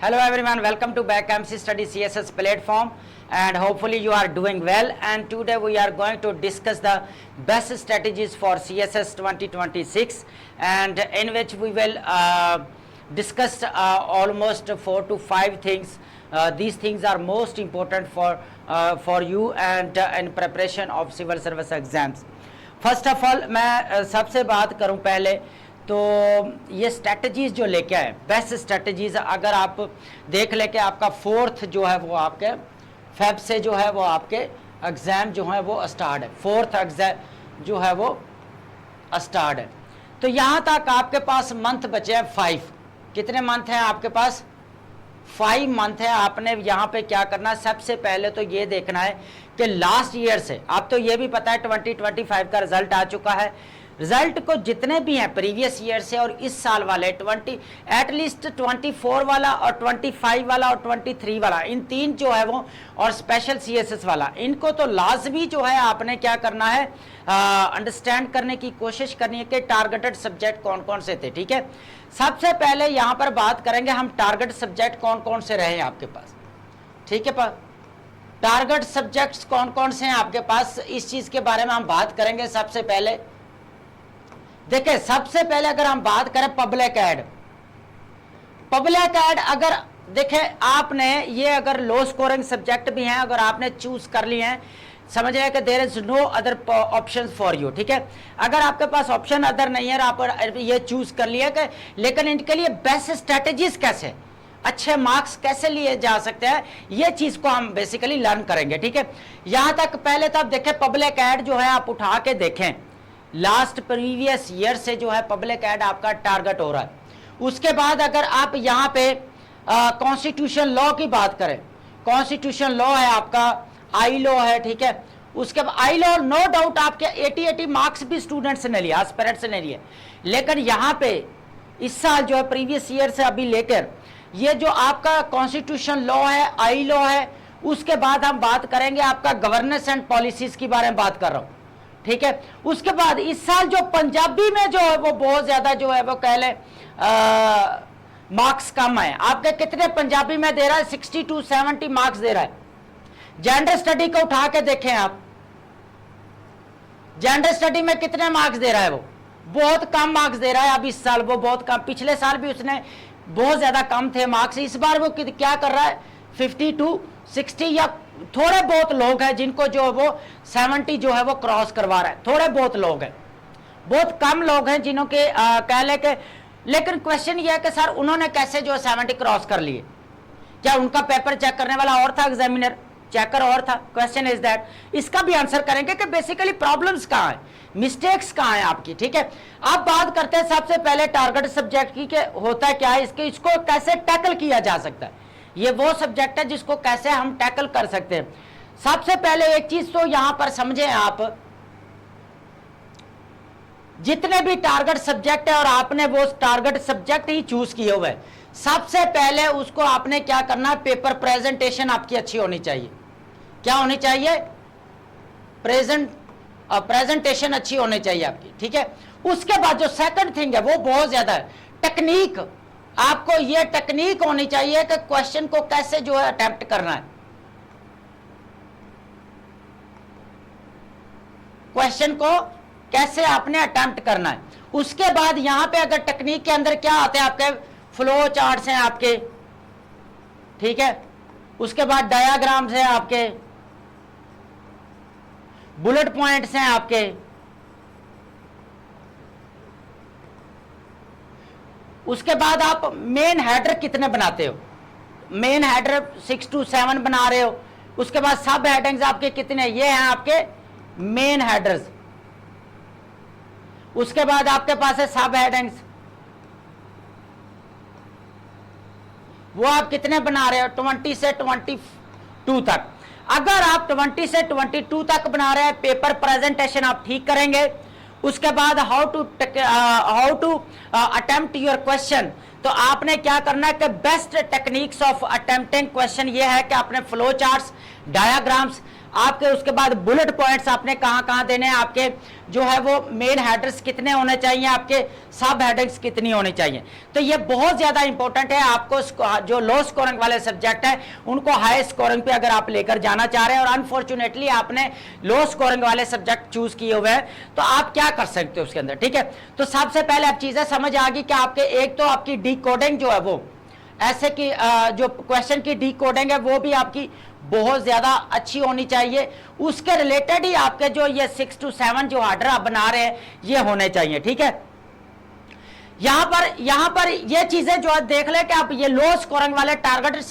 Hello everyone, welcome to BackMC Study CSS platform, and hopefully you are doing well. And today we are going to discuss the best strategies for CSS 2026, and in which we will discuss almost 4 to 5 things. These things are most important for you and in preparation of civil service exams. First of all, मैं सबसे बात करूं पहले तो ये strategies जो लेके आए, बेस्ट स्ट्रेटजीज़, अगर आप देख लें कि आपका 4th जो है वो आपके फेब से जो है वो आपके एग्ज़ाम जो है वो स्टार्ट है, 4th एग्ज़ाम जो है वो स्टार्ट है। तो यहाँ तक आपके पास मंथ बचे हैं 5। कितने मंथ हैं आपके पास? 5 मंथ है। आपने यहाँ पे क्या करना है, सबसे पहले तो ये देखना है कि लास्ट ईयर से, आप तो ये भी पता है 2025 का रिजल्ट आ चुका है। रिजल्ट को जितने भी हैं प्रीवियस ईयर से और इस साल वाले एटलीस्ट 24 वाला और 25 वाला और 23 वाला, इन 3 जो है वो, और स्पेशल सीएसएस वाला, इनको तो लाजमी जो है आपने क्या करना है, अंडरस्टैंड करने की कोशिश करनी है कि टारगेटेड सब्जेक्ट कौन कौन से थे। ठीक है, सबसे पहले यहाँ पर बात करेंगे हम टारगेट सब्जेक्ट कौन कौन से रहे हैं आपके पास। ठीक है, टारगेट सब्जेक्ट्स कौन कौन से हैं आपके पास, इस चीज के बारे में हम बात करेंगे। सबसे पहले देखिए, सबसे पहले अगर हम बात करें पब्लिक एड, अगर देखें आपने ये अगर लो स्कोरिंग सब्जेक्ट भी हैं, अगर आपने चूज कर लिए हैं, समझ रहे हैं कि there is no other option for you. ठीक है, अगर आपके पास ऑप्शन अदर नहीं है, आप ये चूज कर लिया कि, लेकिन इनके लिए बेस्ट स्ट्रेटेजीज कैसे, अच्छे मार्क्स कैसे लिए जा सकते हैं, ये चीज को हम बेसिकली लर्न करेंगे। ठीक है, यहां तक पहले तो आप देखें पब्लिक एड जो है आप उठा के देखें, लास्ट प्रीवियस ईयर से जो है पब्लिक एड आपका टारगेट हो रहा है। उसके बाद अगर आप यहाँ पे कॉन्स्टिट्यूशन लॉ की बात करें, कॉन्स्टिट्यूशन लॉ है आपका, आई लॉ है। ठीक है, उसके बाद आई लॉ नो डाउट आपके 80 मार्क्स भी स्टूडेंट्स ने लिया, एस्पिरेंट्स ने लिए, लेकिन यहाँ पे इस साल जो है प्रीवियस ईयर से अभी लेकर ये जो आपका कॉन्स्टिट्यूशन लॉ है, आई लॉ है, उसके बाद हम बात करेंगे आपका गवर्नेंस एंड पॉलिसीज के बारे में बात कर रहा हूं। ठीक है, उसके बाद इस साल जो पंजाबी में जो है वो बहुत ज्यादा जो है वो कह ले मार्क्स कम है। आपके कितने पंजाबी में दे रहा है? 60 to 70 मार्क्स दे रहा है। जेंडर स्टडी को उठा के देखें आप, जेंडर स्टडी में कितने मार्क्स दे रहा है? वो बहुत कम मार्क्स दे रहा है। अब इस साल वो बहुत कम, पिछले साल भी उसने बहुत ज्यादा कम थे मार्क्स, इस बार वो क्या कर रहा है, 50 to 60, या थोड़े बहुत लोग हैं जिनको जो वो 70 जो है वो क्रॉस करवा रहा है, थोड़े बहुत लोग हैं, बहुत कम लोग हैं जिन्हों के कह ले के, लेकिन क्वेश्चन ये है कि सर उन्होंने कैसे जो 70 क्रॉस कर लिए? क्या उनका पेपर चेक करने वाला और था, एग्जामिनर चेकर और था? Question is that. इसका भी आंसर करेंगे कि बेसिकली प्रॉब्लम्स कहाँ है, मिस्टेक्स कहाँ है आपकी। ठीक है, आप बात करते हैं सबसे पहले टारगेट सब्जेक्ट की, कि होता क्या है, इसको कैसे टैकल किया जा सकता है। ये वो सब्जेक्ट है जिसको कैसे हम टैकल कर सकते हैं। सबसे पहले एक चीज तो यहां पर समझें आप, जितने भी टारगेट सब्जेक्ट है और आपने वो टारगेट सब्जेक्ट ही चूज किए हुए, सबसे पहले उसको आपने क्या करना है, पेपर प्रेजेंटेशन आपकी अच्छी होनी चाहिए। क्या होनी चाहिए? प्रेजेंटेशन अच्छी होनी चाहिए आपकी। ठीक है, उसके बाद जो सेकंड थिंग है वो बहुत ज्यादा है, टेक्निक। आपको ये टेक्निक होनी चाहिए कि क्वेश्चन को कैसे जो है अटेम्प्ट करना है, क्वेश्चन को कैसे आपने अटेम्प्ट करना है। उसके बाद यहां पे अगर टेक्निक के अंदर क्या आते हैं, आपके फ्लो चार्ट्स हैं आपके, ठीक है, उसके बाद डायाग्राम्स हैं आपके, बुलेट पॉइंट्स हैं आपके, उसके बाद आप मेन हेडर कितने बनाते हो, मेन हेडर 6 to 7 बना रहे हो। उसके बाद सब हेडिंग्स आपके कितने, ये हैं आपके मेन हेडर्स। उसके बाद आपके पास है सब हेडिंग्स, वो आप कितने बना रहे हो, 20 से 22 तक। अगर आप 20 से 22 तक बना रहे हैं, पेपर प्रेजेंटेशन आप ठीक करेंगे। उसके बाद how to attempt your question, तो आपने क्या करना है कि best techniques of attempting question ये है कि आपने फ्लो चार्ट्स, डायाग्राम्स, आपके उसके बाद बुलेट पॉइंट्स आपने कहां कहां देने हैं, आपके जो है वो मेन हेडर्स कितने होने चाहिए, आपके सब हेडर्स कितनी होनी चाहिए। तो ये बहुत ज्यादा इंपॉर्टेंट है। आपको जो लो स्कोरिंग वाले सब्जेक्ट है उनको हाई स्कोरिंग पे अगर आप लेकर जाना चाह रहे हैं और अनफॉर्चुनेटली आपने लो स्कोरिंग वाले सब्जेक्ट चूज किए हुए हैं, तो आप क्या कर सकते हो उसके अंदर, ठीक है। तो सबसे पहले आप चीजें समझ आ गई कि आपके एक तो आपकी डिकोडिंग जो है वो ऐसे कि जो क्वेश्चन की डिकोडिंग है वो भी आपकी बहुत ज्यादा अच्छी होनी चाहिए। उसके रिलेटेड ही आपके जो ये 6 to 7 जो ऑर्डर आप बना रहे हैं ये होने चाहिए, ठीक है। यहां पर ये चीजें जो देख ले कि आप ये लो स्कोरिंग वाले टारगेटेड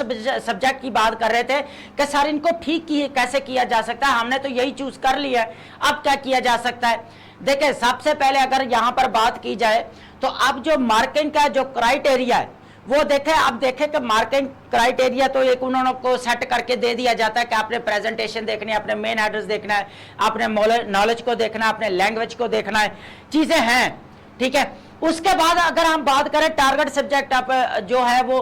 सब्जेक्ट की बात कर रहे थे कि सर इनको ठीक कैसे किया जा सकता है, हमने तो यही चूज कर लिया है, अब क्या किया जा सकता है। देखिए सबसे पहले अगर यहां पर बात की जाए तो अब जो मार्किंग का जो क्राइटेरिया है वो देखें, अब देखें कि मार्किंग क्राइटेरिया तो एक उन्होंने को सेट करके दे दिया जाता है कि आपने प्रेजेंटेशन देखनी है, आपने मेन हेडर्स देखना है, आपने नॉलेज को देखना है, आपने लैंग्वेज को देखना है, चीजें हैं, ठीक है। उसके बाद अगर हम बात करें टारगेट सब्जेक्ट आप जो है वो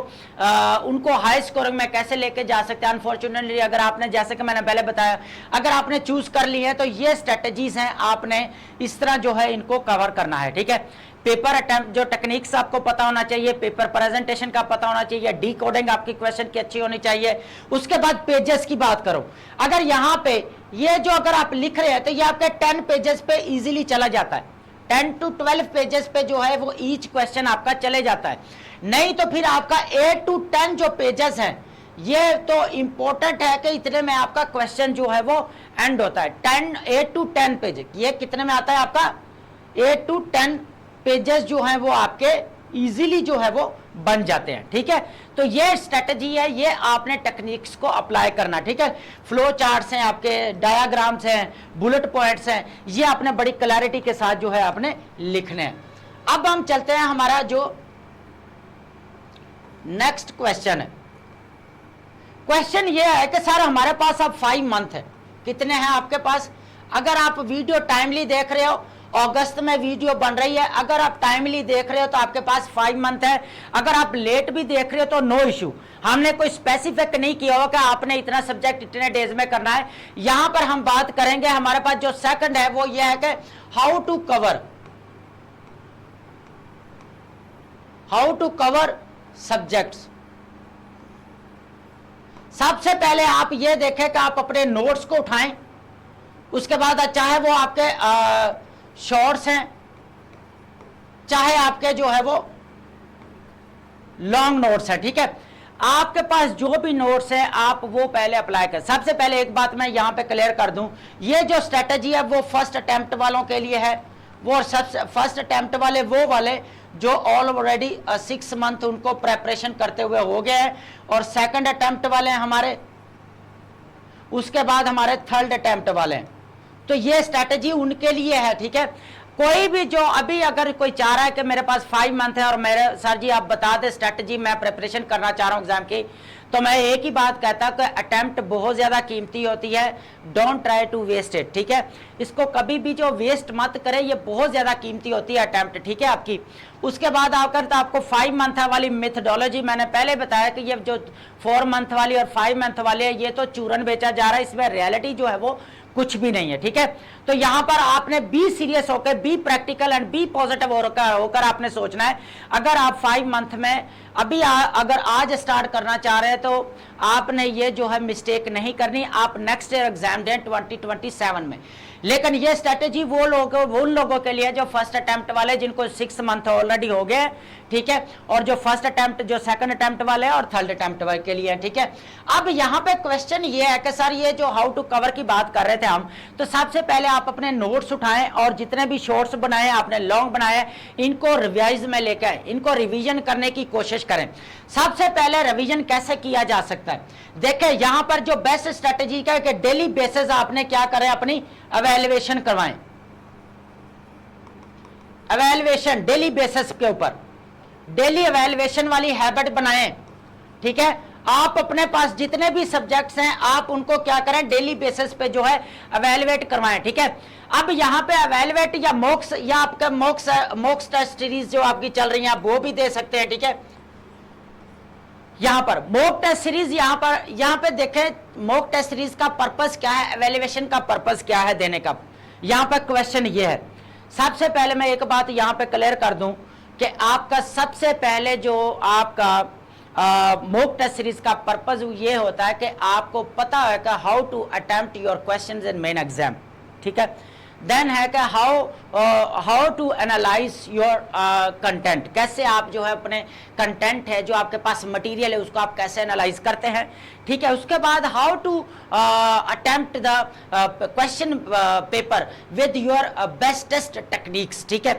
उनको हाई स्कोरिंग में कैसे लेके जा सकते हैं। अनफॉर्चुनेटली अगर आपने, जैसे कि मैंने पहले बताया, अगर आपने चूज कर ली है तो ये स्ट्रेटेजीज हैं, आपने इस तरह जो है इनको कवर करना है, ठीक है। पेपर अटेम्प्ट जो टेक्निक्स आपको पता होना चाहिए, पेपर प्रेजेंटेशन का पता होना चाहिए, डिकोडिंग आपकी क्वेश्चन की अच्छी होनी चाहिए। उसके बाद पेजेस की बात करो, अगर यहाँ पे ये जो अगर आप लिख रहे हैं तो ये आपके 10 पेजेस पे इजीली चला जाता है, 10 to 12 पेजेस पे जो है वो ईच क्वेश्चन आपका चले जाता है। नहीं तो फिर आपका 8 to 10 जो पेजेस हैं ये तो इंपॉर्टेंट है कि इतने में आपका क्वेश्चन जो है वो एंड होता है। 8 to 10 पेज, ये कितने में आता है आपका 8 to 10 पेजेस जो हैं वो आपके इजीली जो है वो बन जाते हैं, ठीक है। तो ये स्ट्रेटजी है, ये आपने टेक्निक्स को अप्लाई करना, ठीक है। फ्लो चार्ट्स हैं, आपके डायग्राम्स हैं, बुलेट पॉइंट्स हैं, ये आपने बड़ी क्लैरिटी के साथ जो है आपने लिखने हैं। अब हम चलते हैं, हमारा जो नेक्स्ट क्वेश्चन है, क्वेश्चन ये है कि सर हमारे पास अब 5 मंथ है, कितने हैं आपके पास। अगर आप वीडियो टाइमली देख रहे हो, अगस्त में वीडियो बन रही है, अगर आप टाइमली देख रहे हो तो आपके पास 5 मंथ है। अगर आप लेट भी देख रहे हो तो नो इशू, हमने कोई स्पेसिफिक नहीं किया होगा कि आपने इतना सब्जेक्ट इतने डेज में करना है। यहां पर हम बात करेंगे, हमारे पास जो सेकंड है वो ये है कि हाउ टू कवर सब्जेक्ट्स। सबसे पहले आप ये देखें कि आप अपने नोट्स को उठाएं, उसके बाद चाहे वो आपके शॉर्ट्स हैं, चाहे आपके जो है वो लॉन्ग नोट्स है, ठीक है। आपके पास जो भी नोट्स है आप वो पहले अप्लाई कर। सबसे पहले एक बात मैं यहां पे क्लियर कर दूं, ये जो स्ट्रेटजी है वो फर्स्ट अटेम्प्ट वालों के लिए है। वो फर्स्ट अटेम्प्ट वाले वो वाले जो ऑलरेडी 6 मंथ उनको प्रेपरेशन करते हुए हो गए हैं, और सेकंड अटेम्प्ट वाले हैं हमारे, उसके बाद हमारे थर्ड अटेम्प्ट वाले हैं। तो ये स्ट्रैटेजी उनके लिए है, ठीक है। कोई भी जो अभी अगर कोई चाह रहा है कि मेरे पास 5 मंथ है और मेरे सर जी आप बता दें स्ट्रैटेजी, मैं प्रिपरेशन करना चाह रहा हूं एग्जाम की, तो मैं एक ही बात कहता हूं कि अटेम्प्ट बहुत ज्यादा कीमती होती है, don't try to waste it, ठीक है। इसको कभी भी जो वेस्ट मत करें, ये बहुत ज्यादा कीमती होती है अटेम्प्ट, ठीक है आपकी। उसके बाद आकर तो आपको 5 मंथ वाली मेथडोलॉजी मैंने पहले बताया कि ये जो 4 मंथ वाली और 5 मंथ वाली है ये तो चूरन बेचा जा रहा है, इसमें रियलिटी जो है वो कुछ भी नहीं है, ठीक है। तो यहां पर आपने बी सीरियस होकर, be practical and be positive होकर आपने सोचना है। अगर आप 5 मंथ में अभी अगर आज स्टार्ट करना चाह रहे हैं तो आपने ये जो है मिस्टेक नहीं करनी, आप नेक्स्ट ईयर एग्जाम दें 2027 में। लेकिन ये स्ट्रेटेजी वो उन लोगों के लिए जो फर्स्ट अटेम्प्ट वाले, जिनको 6 मंथ ऑलरेडी हो गए, ठीक है, और जो फर्स्ट अटेम्प्ट, जो सेकंड अटेम्प्ट वाले और थर्ड अटेम्प्ट वाले के लिए, ठीक है। अब यहाँ पे क्वेश्चन ये है कि सर ये जो हाउ टू कवर की बात कर रहे थे हम, तो सबसे पहले आप अपने नोट्स उठाएं और जितने भी शॉर्ट्स बनाए, आपने लॉन्ग बनाए, इनको रिवाइज में लेकर आए, इनको रिवीजन करने की कोशिश करें। सबसे पहले रिवीजन कैसे किया जा सकता है, देखें यहां पर जो बेस्ट स्ट्रेटेजी का है कि डेली बेसिस आपने क्या करें, अपनी एवेल्युएशन करवाएं। एवेल्युएशन डेली बेसिस के ऊपर, डेली एवेल्युएशन वाली हैबिट बनाएं, ठीक है। आप अपने पास जितने भी सब्जेक्ट्स हैं आप उनको क्या करें, डेली बेसिस पे जो है एवेल्युएट करवाएं, ठीक है। अब यहाँ पे एवेल्युएट या मॉक्स, या आपका मॉक्स टेस्ट सीरीज जो आपकी चल रही है आप वो भी दे सकते हैं, ठीक है। यहाँ पर मॉक टेस्ट सीरीज, यहाँ पे देखें मॉक टेस्ट सीरीज का पर्पस क्या है, एवेल्युएशन का पर्पस क्या है देने का। यहाँ पर क्वेश्चन ये है, सबसे पहले मैं एक बात यहाँ पे क्लियर कर दूं कि आपका सबसे पहले जो आपका मॉक टेस्ट सीरीज का पर्पस ये होता है कि आपको पता है कि how to attempt your questions in main exam, ठीक है। देन है कि how to analyse your content, कैसे आप जो है अपने कंटेंट है जो आपके पास मटेरियल है उसको आप कैसे एनालाइज करते हैं, ठीक है। उसके बाद how to attempt the question paper with your bestest techniques, ठीक है।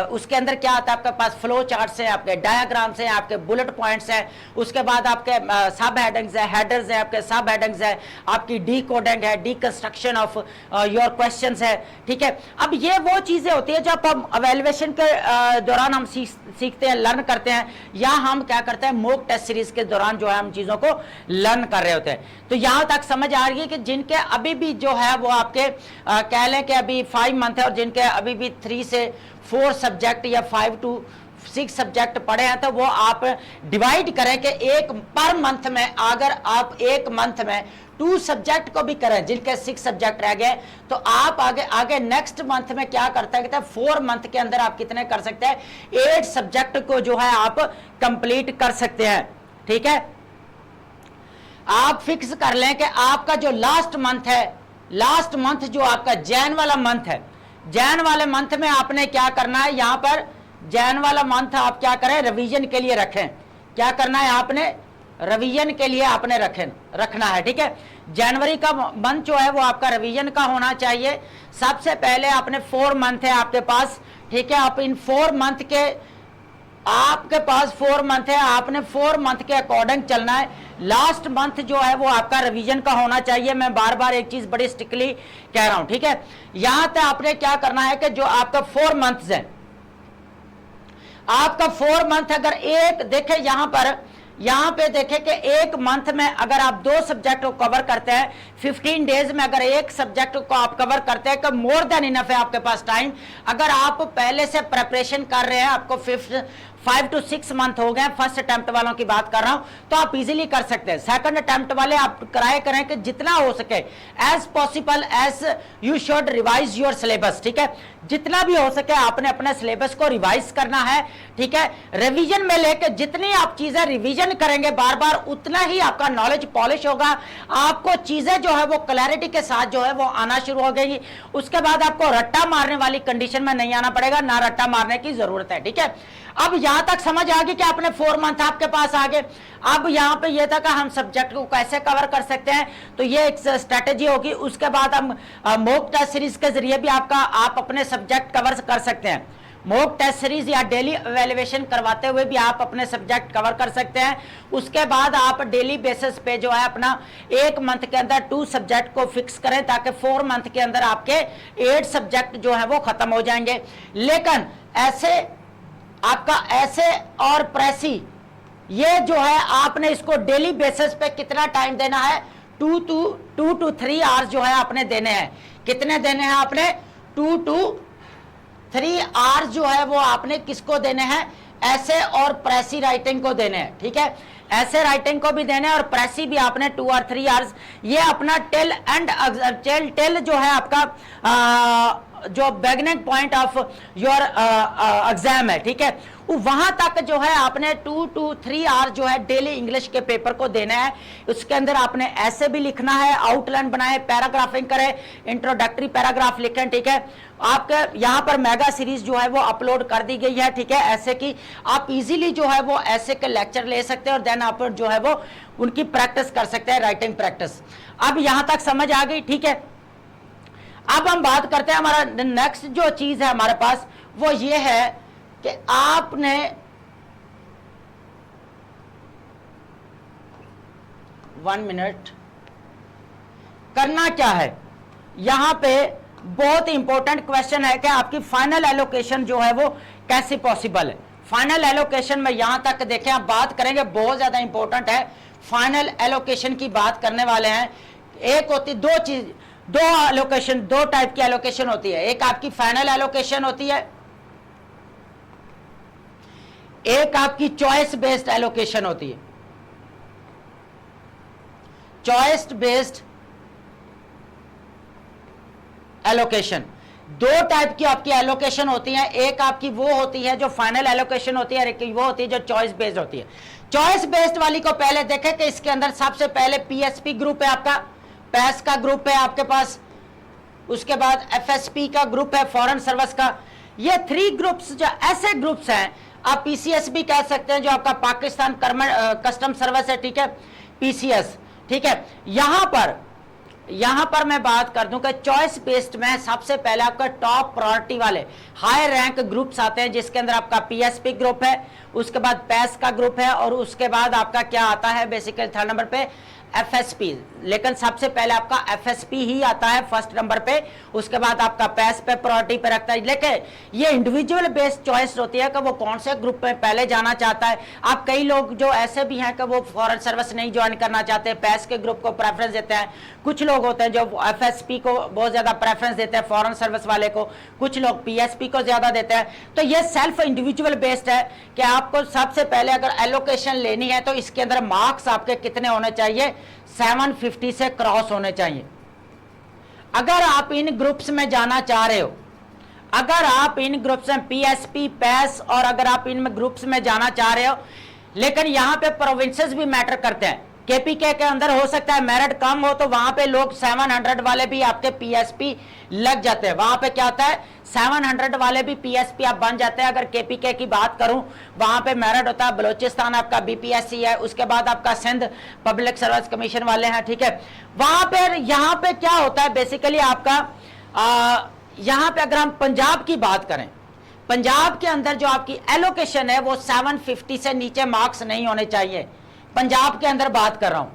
उसके अंदर क्या आता है, आपके पास फ्लो चार्ट्स हैं, आपके डायग्राम्स हैं, आपके बुलेट पॉइंट्स हैं, उसके बाद आपके सब हेडिंग्स है, हेडर्स है, आपके सब हेडिंग्स है, आपकी डी कोडिंग है, D construction of your questions है, ठीक है। अब ये वो चीजें होती है जब हम एवेल्युएशन के दौरान हम सीखते हैं, लर्न करते हैं, या हम क्या करते हैं मॉक टेस्ट सीरीज के दौरान जो है हम चीजों को लर्न कर रहे होते हैं। तो यहां तक समझ आ रही है कि जिनके अभी भी जो है वो आपके कह लें कि अभी 5 मंथ है और जिनके अभी भी 3 से 4 सब्जेक्ट या 5 to 6 सब्जेक्ट पढ़े हैं, तो वो आप डिवाइड करें कि एक पर मंथ में अगर आप एक मंथ में 2 सब्जेक्ट को भी करें, जिनके 6 सब्जेक्ट रह गए, तो आप आगे नेक्स्ट मंथ में क्या करते हैं, 4 मंथ के अंदर आप कितने कर सकते हैं, 8 सब्जेक्ट को जो है आप कंप्लीट कर सकते हैं, ठीक है। आप फिक्स कर लें कि आपका जो लास्ट मंथ है, लास्ट मंथ जो आपका जैन वाला मंथ है, जैन वाले मंथ में आपने क्या करना है, यहां पर जैन वाला मंथ आप क्या करें, रिवीजन के लिए रखें। क्या करना है, आपने रिवीजन के लिए आपने रखना है, ठीक है। जनवरी का मंथ जो है वो आपका रिवीजन का होना चाहिए। सबसे पहले आपने 4 मंथ है आपके पास, ठीक है। आप इन 4 मंथ के, आपके पास 4 मंथ है, आपने 4 मंथ के अकॉर्डिंग चलना है। लास्ट मंथ जो है वो आपका रिवीजन का होना चाहिए। मैं बार बार एक चीज बड़ी स्ट्रिक्टली कह रहा हूं, ठीक है। यहां तक आपने क्या करना है कि जो आपका 4 मंथ्स है, आपका 4 मंथ अगर एक देखें यहां पे देखें कि एक मंथ में अगर आप 2 सब्जेक्ट को कवर करते हैं, 15 डेज में अगर एक सब्जेक्ट को आप कवर करते हैं, तो मोर देन इनफ है आपके पास टाइम। अगर आप पहले से प्रेपरेशन कर रहे हैं, आपको 5 to 6 मंथ हो गए, फर्स्ट अटेम्प्ट वालों की बात कर रहा हूं, तो आप इजीली कर सकते हैं। सेकंड अटेम्प्ट वाले आप ट्राई करें कि जितना हो सके as possible as you should revise your syllabus, ठीक है। जितना भी हो सके आपने अपने सिलेबस को रिवाइज करना है, ठीक है। रिवीजन में लेकर जितनी आप चीजें रिवीजन करेंगे बार बार, उतना ही आपका नॉलेज पॉलिश होगा, आपको चीजें जो है वो क्लैरिटी के साथ जो है वो आना शुरू हो गई। उसके बाद आपको रट्टा मारने वाली कंडीशन में नहीं आना पड़ेगा, ना रट्टा मारने की जरूरत है, ठीक है। अब यहां तक समझ आ गई कि आपने 4 मंथ आपके पास आ गए। अब यहां पे ये था कि हम सब्जेक्ट को कैसे कवर कर सकते हैं, तो ये एक स्ट्रेटेजी होगी। उसके बाद हम मॉक टेस्ट सीरीज के जरिए भी आप अपने सब्जेक्ट कवर कर सकते हैं। मॉक टेस्ट सीरीज या डेली एवेल्युएशन करवाते हुए भी आप अपने सब्जेक्ट कवर कर सकते हैं। उसके बाद आप डेली बेसिस पे जो है अपना एक मंथ के अंदर 2 सब्जेक्ट को फिक्स करें, ताकि 4 मंथ के अंदर आपके 8 सब्जेक्ट जो है वो खत्म हो जाएंगे। लेकिन ऐसे आपका ऐसे और प्रेसी ये जो है आपने इसको डेली बेसिस पे कितना टाइम देना है, 2 to 3 आवर्स जो है आपने देने हैं। कितने देने हैं आपने, 2 to 3 आवर्स जो है वो आपने किसको देने हैं, ऐसे और प्रेसी राइटिंग को देने हैं, ठीक है। ऐसे राइटिंग को भी देने हैं और प्रेसी भी आपने 2 और 3 आवर्स। ये अपना टेल जो है आपका जो beginning point of your exam है, ठीक है, वहां तक जो है आपने 2 to 3 आवर जो है डेली इंग्लिश के पेपर को देना है। उसके अंदर आपने ऐसे भी लिखना है, आउटलाइन बनाए, पैराग्राफिंग करें, इंट्रोडक्टरी पैराग्राफ लिखें, ठीक है। आपके यहाँ पर मेगा सीरीज जो है वो अपलोड कर दी गई है, ठीक है। ऐसे की आप इजीली जो है वो ऐसे के लेक्चर ले सकते हैं और देन आप जो है वो उनकी प्रैक्टिस कर सकते हैं, राइटिंग प्रैक्टिस। अब यहां तक समझ आ गई, ठीक है। अब हम बात करते हैं, हमारा नेक्स्ट जो चीज है हमारे पास वो ये है कि आपने वन मिनट करना क्या है। यहां पे बहुत इंपॉर्टेंट क्वेश्चन है कि आपकी फाइनल एलोकेशन जो है वो कैसे पॉसिबल है। फाइनल एलोकेशन में यहां तक देखें, आप बात करेंगे, बहुत ज्यादा इंपॉर्टेंट है। फाइनल एलोकेशन की बात करने वाले हैं। एक होती दो एलोकेशन, 2 टाइप की एलोकेशन होती है। एक आपकी फाइनल एलोकेशन होती है, एक आपकी चॉइस बेस्ड एलोकेशन होती है। Choice based allocation. दो टाइप की आपकी एलोकेशन होती है, एक आपकी वो होती है जो फाइनल एलोकेशन होती है, और एक वो होती है जो चॉइस बेस्ड होती है। चॉइस बेस्ड वाली को पहले देखें कि इसके अंदर सबसे पहले पीएसपी ग्रुप है, आपका पैस का ग्रुप है आपके पास, उसके बाद एफएसपी का ग्रुप है, फॉरेन सर्विस का। ये 3 ग्रुप्स जो ऐसे ग्रुप्स हैं, आप पीसीएस भी कह सकते हैं, जो आपका पाकिस्तान कस्टम सर्विस है, ठीक है, पीसीएस, ठीक है। यहां पर मैं बात कर दूं कि चॉइस बेस्ड में सबसे पहले आपका टॉप प्रायोरिटी वाले हाई रैंक ग्रुप्स आते हैं, जिसके अंदर आपका पीएसपी ग्रुप है, उसके बाद पैस का ग्रुप है, और उसके बाद आपका क्या आता है बेसिकली थर्ड नंबर पे एफएसपी। लेकिन सबसे पहले आपका एफएसपी ही आता है फर्स्ट नंबर पे, उसके बाद आपका पैस पे प्रायोरिटी पे रखता है। लेकिन ये इंडिविजुअल बेस्ड चॉइस होती है कि वो कौन से ग्रुप में पहले जाना चाहता है। आप कई लोग जो ऐसे भी हैं कि वो फॉरेन सर्विस नहीं ज्वाइन करना चाहते, पैस के ग्रुप को प्रेफरेंस देते हैं। कुछ लोग होते हैं जो एफएसपी को बहुत ज्यादा प्रेफरेंस देते हैं, फॉरेन सर्विस वाले को, कुछ लोग पीएसपी को ज्यादा देते हैं। तो ये सेल्फ इंडिविजुअल बेस्ड है कि आपको सबसे पहले अगर एलोकेशन लेनी है तो इसके अंदर मार्क्स आपके कितने होने चाहिए, 750 से क्रॉस होने चाहिए। अगर आप इन ग्रुप्स में जाना चाह रहे हो, अगर आप इन ग्रुप्स में पीएसपी, पैस, और अगर आप इन ग्रुप्स में जाना चाह रहे हो, लेकिन यहां पे प्रोविंसेस भी मैटर करते हैं। केपीके के अंदर हो सकता है मेरिट कम हो, तो वहां पे लोग 700 वाले भी आपके पीएसपी लग जाते हैं। वहां पे क्या होता है, 700 वाले भी पीएसपी आप बन जाते हैं। अगर केपीके की बात करूं, वहां पे मेरिट होता है, बलोचिस्तान आपका बीपीएससी है, उसके बाद आपका सिंध पब्लिक सर्विस कमीशन वाले हैं, ठीक है। वहां पे यहां पे क्या होता है बेसिकली आपका, यहां पे अगर हम पंजाब की बात करें, पंजाब के अंदर जो आपकी एलोकेशन है वो 750 से नीचे मार्क्स नहीं होने चाहिए। पंजाब के अंदर बात कर रहा हूं,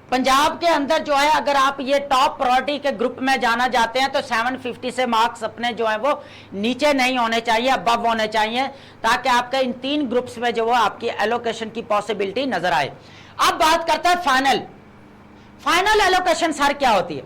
पंजाब के अंदर जो है अगर आप ये टॉप प्रायोरिटी के ग्रुप में जाना चाहते हैं तो 750 से मार्क्स अपने जो है वो नीचे नहीं होने चाहिए, अबव होने चाहिए, ताकि आपके इन 3 ग्रुप्स में जो वो आपकी एलोकेशन की पॉसिबिलिटी नजर आए। अब बात करते हैं फाइनल एलोकेशन सर क्या होती है।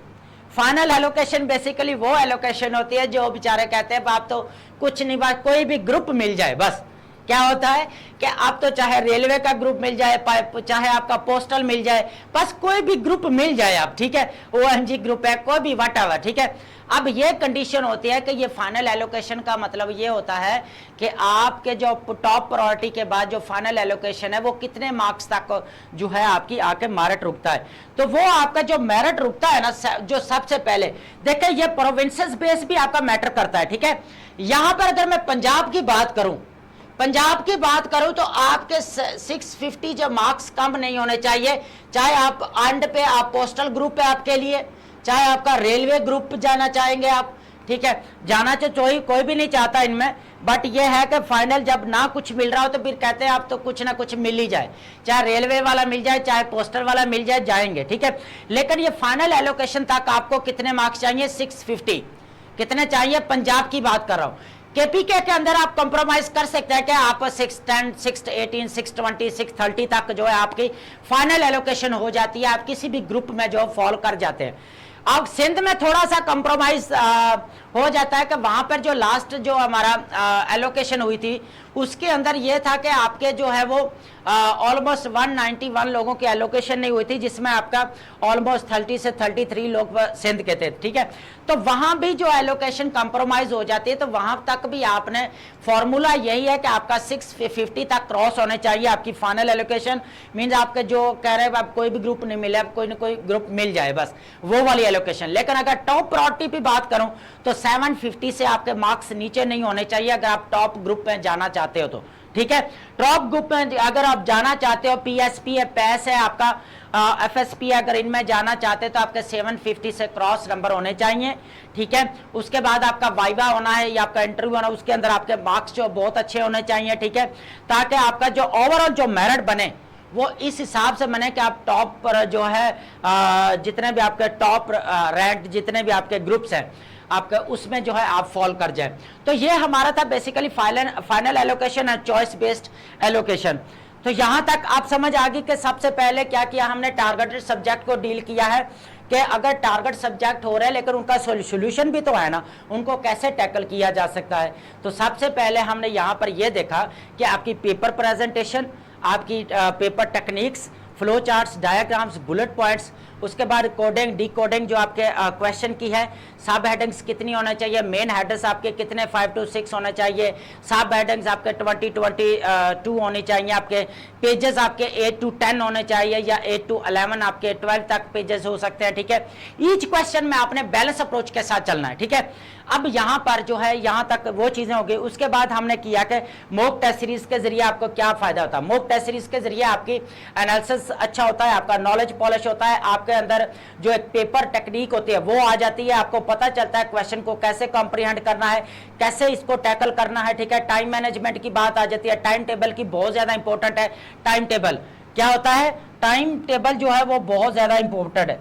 फाइनल एलोकेशन बेसिकली वो एलोकेशन होती है जो बेचारे कहते हैं आप तो कुछ नहीं, बात कोई भी ग्रुप मिल जाए बस। क्या होता है कि आप तो चाहे रेलवे का ग्रुप मिल जाए, चाहे आपका पोस्टल मिल जाए, बस कोई भी ग्रुप मिल जाए आप, ठीक है, ओएनजी ग्रुप है, कोई भी व्हाटएवर, ठीक है। अब ये कंडीशन होती है कि ये फाइनल एलोकेशन का मतलब ये होता है कि आपके जो टॉप प्रायोरिटी के बाद जो फाइनल एलोकेशन है वो कितने मार्क्स तक जो है आपकी आके मेरिट रुकता है। तो वो आपका जो मेरिट रुकता है ना, जो सबसे पहले देखिए ये प्रोविंसेस बेस भी आपका मैटर करता है, ठीक है। यहां पर अगर मैं पंजाब की बात करूं तो आपके 650 जो मार्क्स कम नहीं होने चाहिए, चाहे आप एंड पे आप पोस्टल ग्रुप है आपके लिए, चाहे आपका रेलवे ग्रुप जाना चाहेंगे आप, ठीक है। जाना तो कोई भी नहीं चाहता इनमें, बट ये है कि फाइनल जब ना कुछ मिल रहा हो तो फिर कहते हैं आप तो कुछ ना कुछ मिल ही जाए, चाहे रेलवे वाला मिल जाए, चाहे पोस्टल वाला मिल जाए, जाएंगे, ठीक है। लेकिन ये फाइनल एलोकेशन तक आपको कितने मार्क्स चाहिए, 650 कितने चाहिए, पंजाब की बात कर रहा हूं। केपीके के अंदर आप कंप्रोमाइज कर सकते हैं कि आप 610, 618, 620, 630 तक जो है आपकी फाइनल एलोकेशन हो जाती है, आप किसी भी ग्रुप में जो फॉल कर जाते हैं। अब सिंध में थोड़ा सा कंप्रोमाइज हो जाता है कि वहां पर जो लास्ट जो हमारा एलोकेशन हुई थी उसके अंदर ये था कि आपके जो है वो ऑलमोस्ट 191 लोगों की एलोकेशन नहीं हुई थी, जिसमें आपका ऑलमोस्ट 30 से 33 लोग सिंध के थे, ठीक है। तो वहां भी जो एलोकेशन कंप्रोमाइज हो जाती है, तो वहां तक भी आपने फॉर्मूला यही है कि आपका 650 तक क्रॉस होने चाहिए आपकी फाइनल एलोकेशन। मीन्स आपके जो कह रहे हैं आप कोई भी ग्रुप नहीं मिले, कोई ना कोई ग्रुप मिल जाए, बस वो वाली एलोकेशन। लेकिन अगर टॉप प्रायोरिटी की बात करूं तो 750 से आपके मार्क्स नीचे नहीं होने चाहिए अगर आप टॉप ग्रुप में जाना चाहते हो तो, ठीक है। टॉप ग्रुप में अगर आप जाना चाहते हो, पीएसपी है, पैस है, आपका एफएसपी अगर इनमें जाना चाहते हो तो आपके 750 से क्रॉस नंबर होने चाहिए, ठीक है। उसके बाद आपका वाइवा होना है या आपका इंटरव्यू होना, उसके अंदर आपके मार्क्स जो बहुत अच्छे होने चाहिए, ठीक है, ताकि आपका जो ओवरऑल जो मेरिट बने वो इस हिसाब से बने कि आप टॉप पर जो है जितने भी आपके टॉप रैंक जितने भी आपके ग्रुप्स हैं आपका उसमें जो है आप फॉल कर जाए। तो ये हमारा था basically final allocation and choice based allocation. तो यहां तक आप समझ आ गई कि सबसे पहले क्या किया हमने, टारगेटेड सब्जेक्ट को डील किया है कि अगर टारगेट सब्जेक्ट हो रहे हैं लेकिन उनका सोल्यूशन भी तो है ना, उनको कैसे टैकल किया जा सकता है। तो सबसे पहले हमने यहां पर यह देखा कि आपकी पेपर प्रेजेंटेशन, आपकी paper techniques, flow charts, diagrams, bullet points, उसके बाद कोडिंग, डिकोडिंग जो आपके क्वेश्चन की है, सब हेडिंग्स कितनी होना चाहिए, मेन हेडर्स आपके कितने 5 to 6 होने चाहिए, सब हेडिंग्स आपके 20-22 होनी चाहिए, आपके पेजेस आपके 8 to 10 होने चाहिए या 8 to 11 आपके 12 तक पेजेस हो सकते हैं, ठीक है। ईच क्वेश्चन में आपने बैलेंस अप्रोच के साथ चलना है, ठीक है। अब यहां पर जो है यहां तक वो चीजें हो गई। उसके बाद हमने किया कि मॉक टेस्ट सीरीज के जरिए आपको क्या फायदा होता है। मॉक टेस्ट सीरीज के जरिए आपकी एनालिसिस अच्छा होता है, आपका नॉलेज पॉलिश होता है, आपके अंदर जो एक पेपर टेक्निक होती है वो आ जाती है, आपको पता चलता है क्वेश्चन को कैसे कॉम्प्रिहेंड करना है, कैसे इसको टैकल करना है, ठीक है। टाइम मैनेजमेंट की बात आ जाती है, टाइम टेबल की बहुत ज्यादा इंपॉर्टेंट है। टाइम टेबल क्या होता है, टाइम टेबल जो है वो बहुत ज्यादा इंपॉर्टेंट है।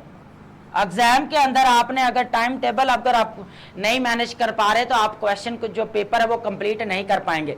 एग्जाम के अंदर आपने अगर टाइम टेबल अगर आप नहीं मैनेज कर पा रहे तो आप क्वेश्चन को जो पेपर है वो कंप्लीट नहीं कर पाएंगे।